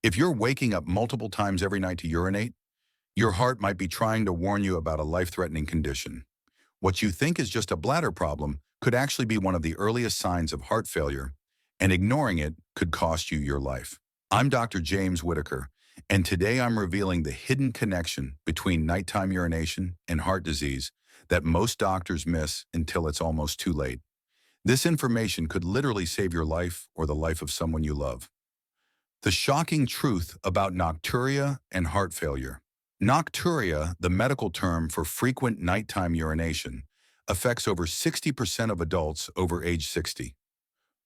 If you're waking up multiple times every night to urinate, your heart might be trying to warn you about a life-threatening condition. What you think is just a bladder problem could actually be one of the earliest signs of heart failure, and ignoring it could cost you your life. I'm Dr. James Whittaker, and today I'm revealing the hidden connection between nighttime urination and heart disease that most doctors miss until it's almost too late. This information could literally save your life or the life of someone you love. The shocking truth about nocturia and heart failure. Nocturia, the medical term for frequent nighttime urination, affects over 60% of adults over age 60.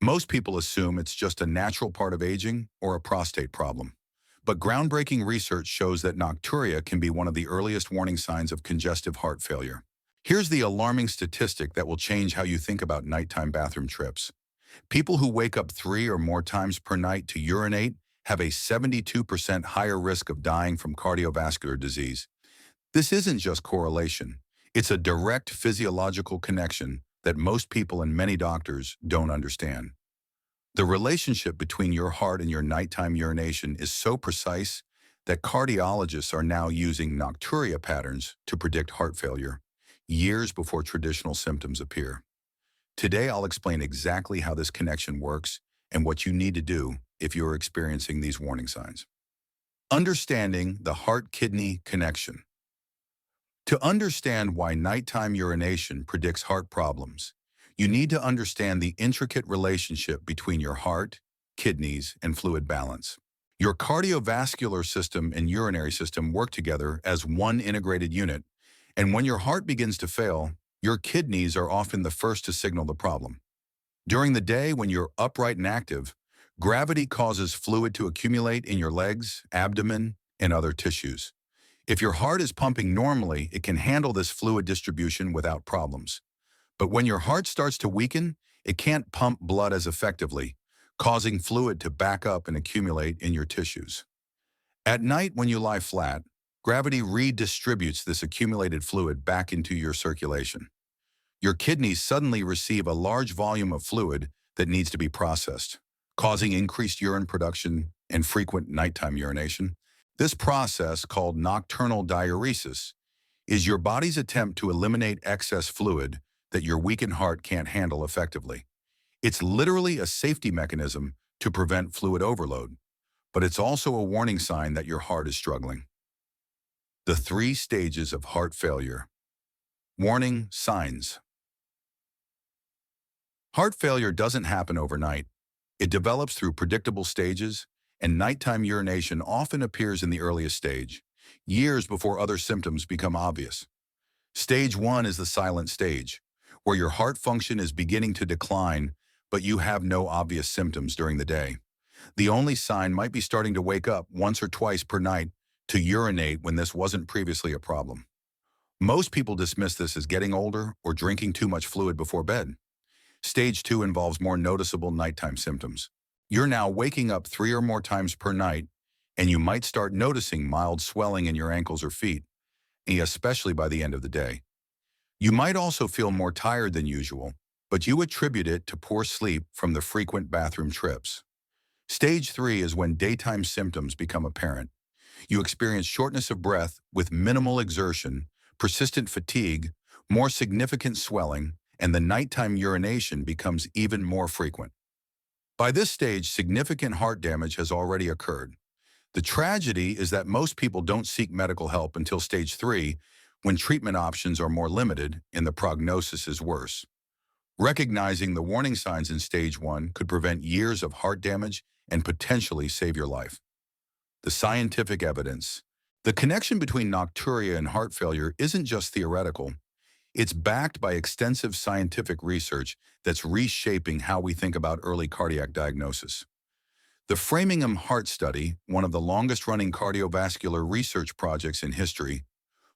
Most people assume it's just a natural part of aging or a prostate problem. But groundbreaking research shows that nocturia can be one of the earliest warning signs of congestive heart failure. Here's the alarming statistic that will change how you think about nighttime bathroom trips. People who wake up 3 or more times per night to urinate have a 72% higher risk of dying from cardiovascular disease. This isn't just correlation. It's a direct physiological connection that most people and many doctors don't understand. The relationship between your heart and your nighttime urination is so precise that cardiologists are now using nocturia patterns to predict heart failure, years before traditional symptoms appear. Today, I'll explain exactly how this connection works and what you need to do if you're experiencing these warning signs. Understanding the heart-kidney connection. To understand why nighttime urination predicts heart problems, you need to understand the intricate relationship between your heart, kidneys, and fluid balance. Your cardiovascular system and urinary system work together as one integrated unit, and when your heart begins to fail, your kidneys are often the first to signal the problem. During the day, when you're upright and active, gravity causes fluid to accumulate in your legs, abdomen, and other tissues. If your heart is pumping normally, it can handle this fluid distribution without problems. But when your heart starts to weaken, it can't pump blood as effectively, causing fluid to back up and accumulate in your tissues. At night, when you lie flat, gravity redistributes this accumulated fluid back into your circulation. Your kidneys suddenly receive a large volume of fluid that needs to be processed, causing increased urine production and frequent nighttime urination. This process, called nocturnal diuresis, is your body's attempt to eliminate excess fluid that your weakened heart can't handle effectively. It's literally a safety mechanism to prevent fluid overload, but it's also a warning sign that your heart is struggling. The 3 stages of heart failure. Warning signs. Heart failure doesn't happen overnight. It develops through predictable stages, and nighttime urination often appears in the earliest stage, years before other symptoms become obvious. Stage 1 is the silent stage, where your heart function is beginning to decline, but you have no obvious symptoms during the day. The only sign might be starting to wake up once or twice per night to urinate when this wasn't previously a problem. Most people dismiss this as getting older or drinking too much fluid before bed. Stage 2 involves more noticeable nighttime symptoms. You're now waking up 3 or more times per night, and you might start noticing mild swelling in your ankles or feet, especially by the end of the day. You might also feel more tired than usual, but you attribute it to poor sleep from the frequent bathroom trips. Stage 3 is when daytime symptoms become apparent. You experience shortness of breath with minimal exertion, persistent fatigue, more significant swelling, and the nighttime urination becomes even more frequent. By this stage, significant heart damage has already occurred. The tragedy is that most people don't seek medical help until stage 3, when treatment options are more limited and the prognosis is worse. Recognizing the warning signs in stage 1 could prevent years of heart damage and potentially save your life. The scientific evidence. The connection between nocturia and heart failure isn't just theoretical. It's backed by extensive scientific research that's reshaping how we think about early cardiac diagnosis. The Framingham Heart Study, one of the longest-running cardiovascular research projects in history,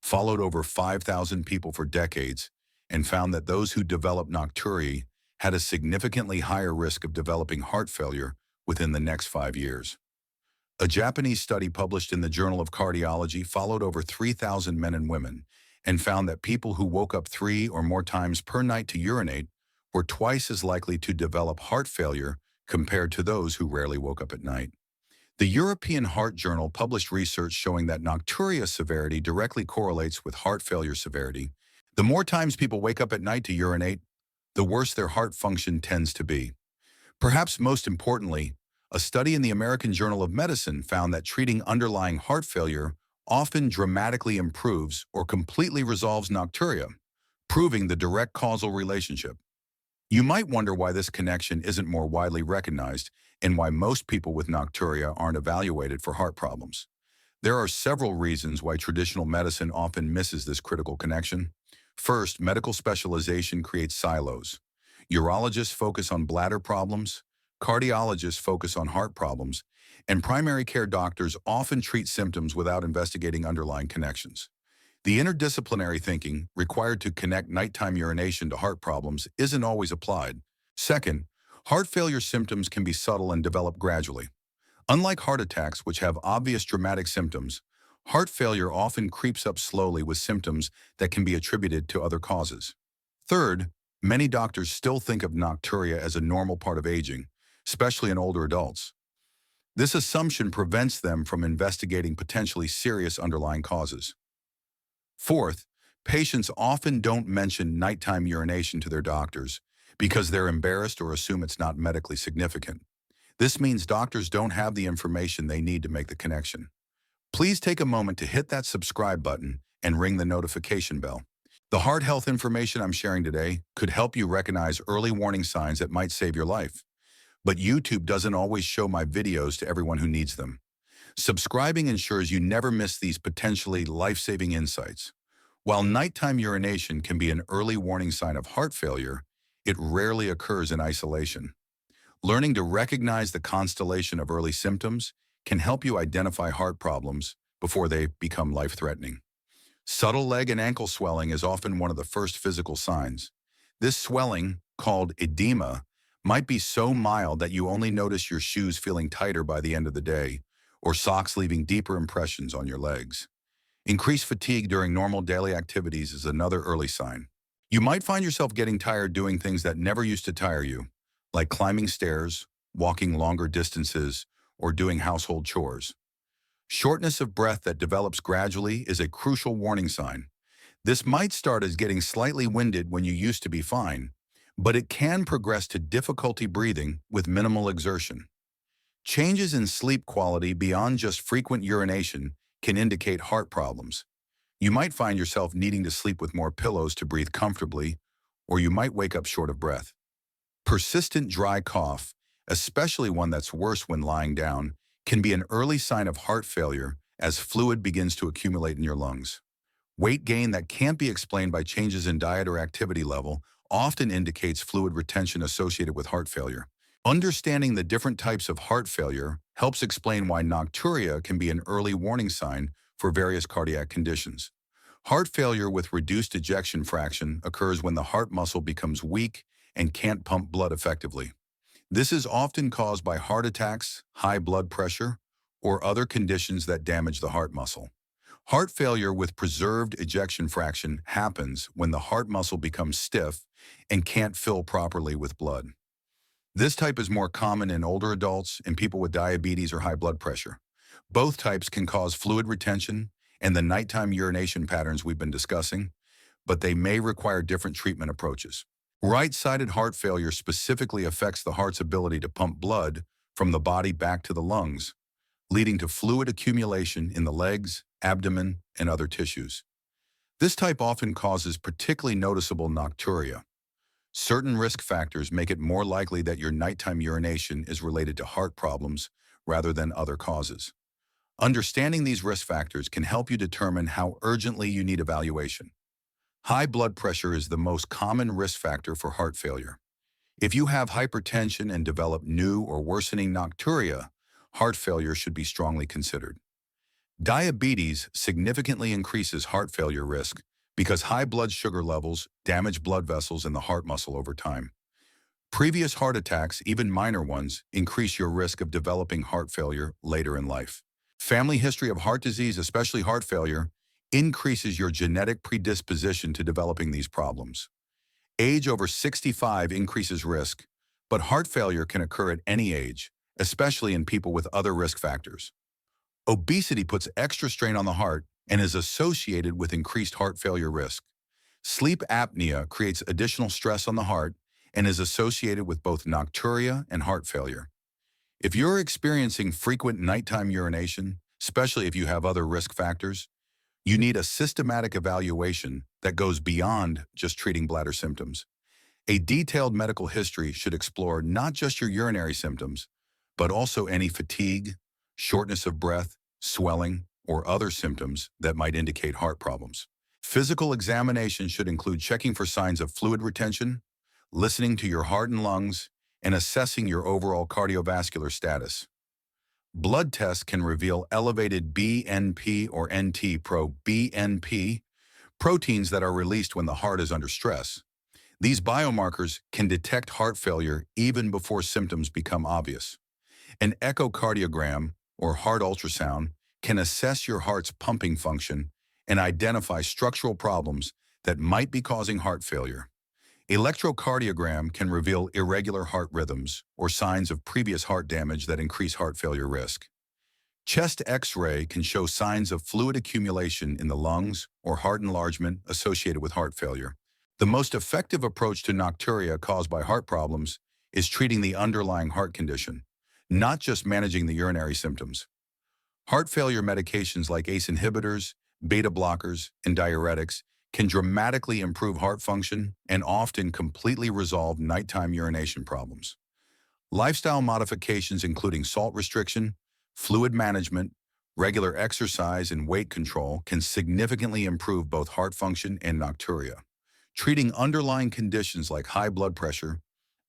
followed over 5,000 people for decades and found that those who developed nocturia had a significantly higher risk of developing heart failure within the next 5 years. A Japanese study published in the Journal of Cardiology followed over 3,000 men and women and found that people who woke up 3 or more times per night to urinate were twice as likely to develop heart failure compared to those who rarely woke up at night. The European Heart Journal published research showing that nocturia severity directly correlates with heart failure severity. The more times people wake up at night to urinate, the worse their heart function tends to be. Perhaps most importantly, a study in the American Journal of Medicine found that treating underlying heart failure often dramatically improves or completely resolves nocturia, proving the direct causal relationship. You might wonder why this connection isn't more widely recognized and why most people with nocturia aren't evaluated for heart problems. There are several reasons why traditional medicine often misses this critical connection. First, medical specialization creates silos. Urologists focus on bladder problems, cardiologists focus on heart problems, and primary care doctors often treat symptoms without investigating underlying connections. The interdisciplinary thinking required to connect nighttime urination to heart problems isn't always applied. Second, heart failure symptoms can be subtle and develop gradually. Unlike heart attacks, which have obvious dramatic symptoms, heart failure often creeps up slowly with symptoms that can be attributed to other causes. Third, many doctors still think of nocturia as a normal part of aging, especially in older adults. This assumption prevents them from investigating potentially serious underlying causes. Fourth, patients often don't mention nighttime urination to their doctors because they're embarrassed or assume it's not medically significant. This means doctors don't have the information they need to make the connection. Please take a moment to hit that subscribe button and ring the notification bell. The heart health information I'm sharing today could help you recognize early warning signs that might save your life. But YouTube doesn't always show my videos to everyone who needs them. Subscribing ensures you never miss these potentially life-saving insights. While nighttime urination can be an early warning sign of heart failure, it rarely occurs in isolation. Learning to recognize the constellation of early symptoms can help you identify heart problems before they become life-threatening. Subtle leg and ankle swelling is often one of the first physical signs. This swelling, called edema, might be so mild that you only notice your shoes feeling tighter by the end of the day, or socks leaving deeper impressions on your legs. Increased fatigue during normal daily activities is another early sign. You might find yourself getting tired doing things that never used to tire you, like climbing stairs, walking longer distances, or doing household chores. Shortness of breath that develops gradually is a crucial warning sign. This might start as getting slightly winded when you used to be fine, but it can progress to difficulty breathing with minimal exertion. Changes in sleep quality beyond just frequent urination can indicate heart problems. You might find yourself needing to sleep with more pillows to breathe comfortably, or you might wake up short of breath. Persistent dry cough, especially one that's worse when lying down, can be an early sign of heart failure as fluid begins to accumulate in your lungs. Weight gain that can't be explained by changes in diet or activity level often indicates fluid retention associated with heart failure. Understanding the different types of heart failure helps explain why nocturia can be an early warning sign for various cardiac conditions. Heart failure with reduced ejection fraction occurs when the heart muscle becomes weak and can't pump blood effectively. This is often caused by heart attacks, high blood pressure, or other conditions that damage the heart muscle. Heart failure with preserved ejection fraction happens when the heart muscle becomes stiff and can't fill properly with blood. This type is more common in older adults and people with diabetes or high blood pressure. Both types can cause fluid retention and the nighttime urination patterns we've been discussing, but they may require different treatment approaches. Right-sided heart failure specifically affects the heart's ability to pump blood from the body back to the lungs, leading to fluid accumulation in the legs, abdomen, and other tissues. This type often causes particularly noticeable nocturia. Certain risk factors make it more likely that your nighttime urination is related to heart problems rather than other causes. Understanding these risk factors can help you determine how urgently you need evaluation. High blood pressure is the most common risk factor for heart failure. If you have hypertension and develop new or worsening nocturia, heart failure should be strongly considered. Diabetes significantly increases heart failure risk because high blood sugar levels damage blood vessels in the heart muscle over time. Previous heart attacks, even minor ones, increase your risk of developing heart failure later in life. Family history of heart disease, especially heart failure, increases your genetic predisposition to developing these problems. Age over 65 increases risk, but heart failure can occur at any age, especially in people with other risk factors. Obesity puts extra strain on the heart and is associated with increased heart failure risk. Sleep apnea creates additional stress on the heart and is associated with both nocturia and heart failure. If you're experiencing frequent nighttime urination, especially if you have other risk factors, you need a systematic evaluation that goes beyond just treating bladder symptoms. A detailed medical history should explore not just your urinary symptoms, but also any fatigue, shortness of breath, swelling, or other symptoms that might indicate heart problems. Physical examination should include checking for signs of fluid retention, listening to your heart and lungs, and assessing your overall cardiovascular status. Blood tests can reveal elevated BNP or NT-proBNP, proteins that are released when the heart is under stress. These biomarkers can detect heart failure even before symptoms become obvious. An echocardiogram, or heart ultrasound, can assess your heart's pumping function and identify structural problems that might be causing heart failure. Electrocardiogram can reveal irregular heart rhythms or signs of previous heart damage that increase heart failure risk. Chest X-ray can show signs of fluid accumulation in the lungs or heart enlargement associated with heart failure. The most effective approach to nocturia caused by heart problems is treating the underlying heart condition, not just managing the urinary symptoms. Heart failure medications like ACE inhibitors, beta blockers, and diuretics can dramatically improve heart function and often completely resolve nighttime urination problems. Lifestyle modifications including salt restriction, fluid management, regular exercise, and weight control can significantly improve both heart function and nocturia. Treating underlying conditions like high blood pressure,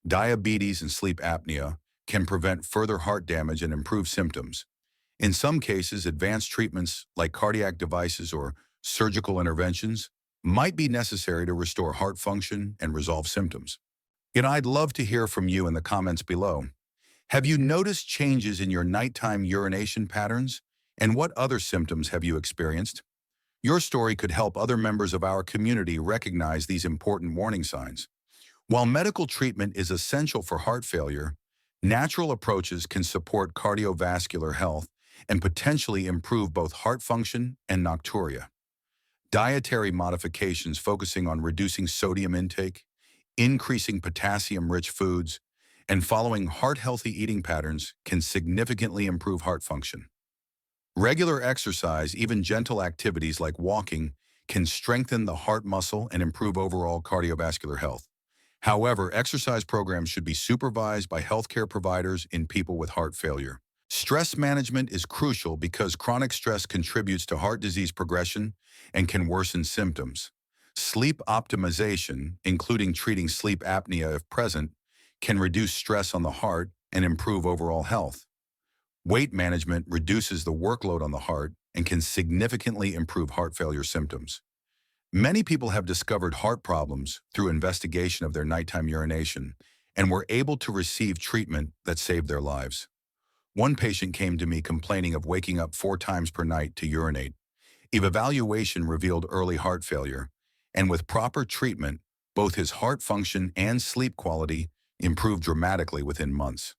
diabetes, and sleep apnea can prevent further heart damage and improve symptoms. In some cases, advanced treatments like cardiac devices or surgical interventions might be necessary to restore heart function and resolve symptoms. I'd love to hear from you in the comments below. Have you noticed changes in your nighttime urination patterns? And what other symptoms have you experienced? Your story could help other members of our community recognize these important warning signs. While medical treatment is essential for heart failure, natural approaches can support cardiovascular health and potentially improve both heart function and nocturia. Dietary modifications focusing on reducing sodium intake, increasing potassium-rich foods, and following heart-healthy eating patterns can significantly improve heart function. Regular exercise, even gentle activities like walking, can strengthen the heart muscle and improve overall cardiovascular health. However, exercise programs should be supervised by healthcare providers in people with heart failure. Stress management is crucial because chronic stress contributes to heart disease progression and can worsen symptoms. Sleep optimization, including treating sleep apnea if present, can reduce stress on the heart and improve overall health. Weight management reduces the workload on the heart and can significantly improve heart failure symptoms. Many people have discovered heart problems through investigation of their nighttime urination and were able to receive treatment that saved their lives. One patient came to me complaining of waking up 4 times per night to urinate. Evaluation revealed early heart failure, and with proper treatment, both his heart function and sleep quality improved dramatically within months.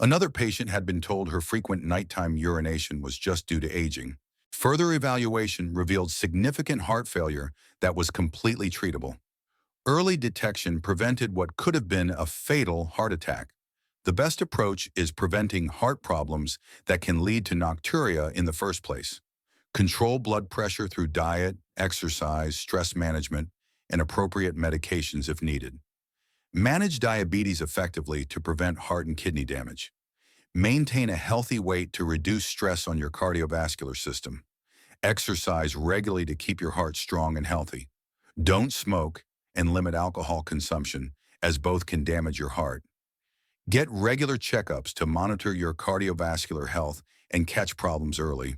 Another patient had been told her frequent nighttime urination was just due to aging. Further evaluation revealed significant heart failure that was completely treatable. Early detection prevented what could have been a fatal heart attack. The best approach is preventing heart problems that can lead to nocturia in the first place. Control blood pressure through diet, exercise, stress management, and appropriate medications if needed. Manage diabetes effectively to prevent heart and kidney damage. Maintain a healthy weight to reduce stress on your cardiovascular system. Exercise regularly to keep your heart strong and healthy. Don't smoke and limit alcohol consumption, as both can damage your heart. Get regular checkups to monitor your cardiovascular health and catch problems early.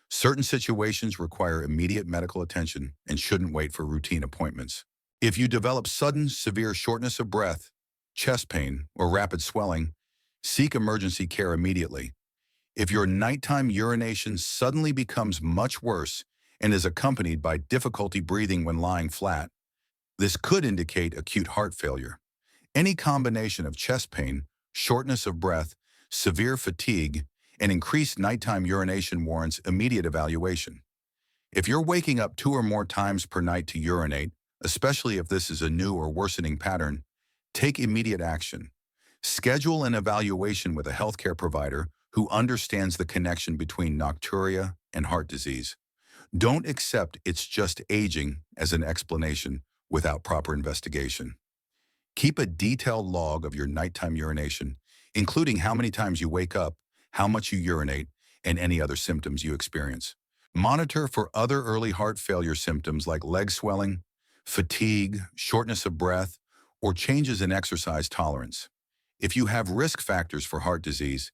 Certain situations require immediate medical attention and shouldn't wait for routine appointments. If you develop sudden, severe shortness of breath, chest pain, or rapid swelling, seek emergency care immediately. If your nighttime urination suddenly becomes much worse and is accompanied by difficulty breathing when lying flat, this could indicate acute heart failure. Any combination of chest pain, shortness of breath, severe fatigue, and increased nighttime urination warrants immediate evaluation. If you're waking up 2 or more times per night to urinate, especially if this is a new or worsening pattern, take immediate action. Schedule an evaluation with a healthcare provider who understands the connection between nocturia and heart disease. Don't accept it's just aging as an explanation without proper investigation. Keep a detailed log of your nighttime urination, including how many times you wake up, how much you urinate, and any other symptoms you experience. Monitor for other early heart failure symptoms like leg swelling, fatigue, shortness of breath, or changes in exercise tolerance. If you have risk factors for heart disease,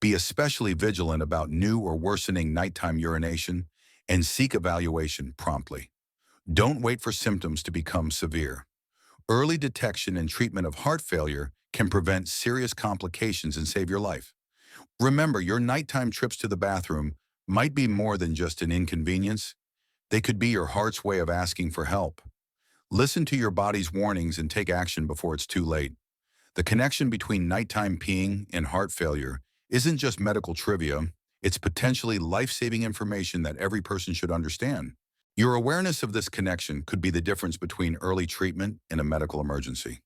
be especially vigilant about new or worsening nighttime urination and seek evaluation promptly. Don't wait for symptoms to become severe. Early detection and treatment of heart failure can prevent serious complications and save your life. Remember, your nighttime trips to the bathroom might be more than just an inconvenience. They could be your heart's way of asking for help. Listen to your body's warnings and take action before it's too late. The connection between nighttime peeing and heart failure isn't just medical trivia, it's potentially life-saving information that every person should understand. Your awareness of this connection could be the difference between early treatment and a medical emergency.